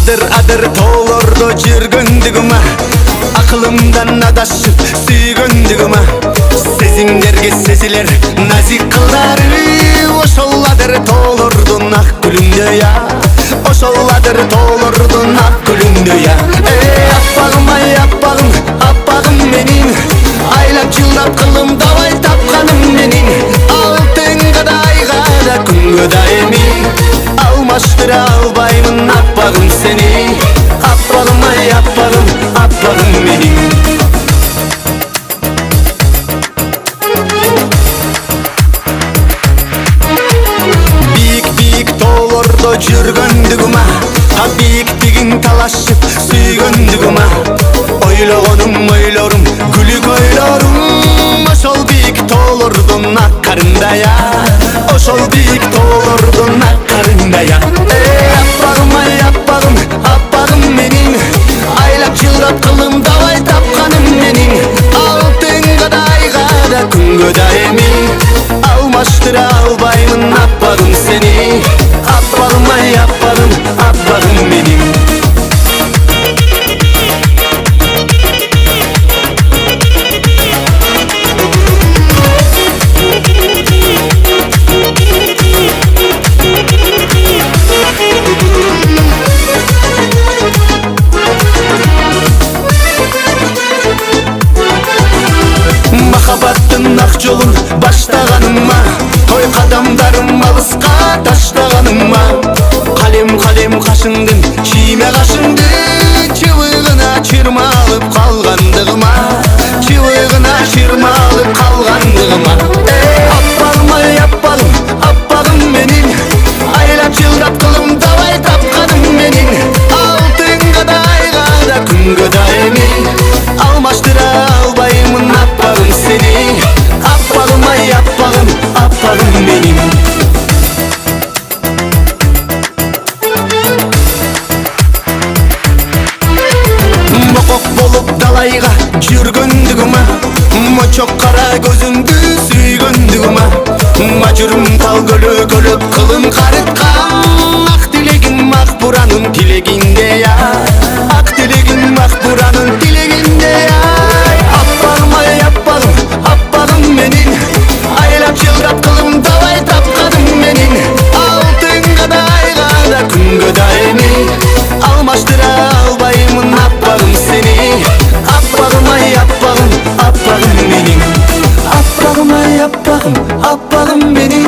Adır toğlordo жүргөндүгүмө акылымдан адашып сүйгөндүгүмө сезимдерге сезилер назик кылдары ошол адыр тоолордун ак гүлүндөй я ошол адыр тоолордун ак гүлүндөй я аппагым ай аппагым аппагым менин айлап жылдап кылым давай тапканым менин алтын кадайга да күнгө да эми алмаштыра албаймын аппагым сени аппагым ай аппагым аппагым менин бийик тоолордо жүргөндүгүмө бийиктигин талашып сүйгөндүгүмө ойлогонум ойлорум күлүк ойлорум ошол бийик тоолордун ак карындай я ошол бийик тоолордун ак карындай я аппагым ай аппагым аппагым менин айлап жылдап кылым давай тапканым менин алтын кадайга да күнгө да эми алмаштыра албаймын аппагым сени аппагым ай аппагым аппагым менин махабаттын ак жолун баштаганыма той кадамдарым алыска таштаганыма калем кашыңдын чийме кашыңды чыбыгына чырмалып калгандыгыма чыбыгына чырмалып калгандыгыма аппагым ай аппагым аппагым менин айлап жылдап кылым давай тапканым менин алтын кадайга да күнгө да эми алмаштыра албаймын аппагым сени аппагым ай аппагым аппагым менин мокок болуп далайга жүргөндүгүмө мочок кара көзүңдү сүйгөндүгүмө мажурум тал көлөкөлөп кылым карыткан ак тилегим ак буранын тилегинде я ак тилегим ак буранын тилегинде я аппагым ай аппагым аппагым менин айлап жылдап кылым давай тапканым менин алтын кадайга да күнгө да эми алмаштыра албаймын аппагым сени аппагым ай аппагым аппагым менин аппагым ай аппагым аппагым менин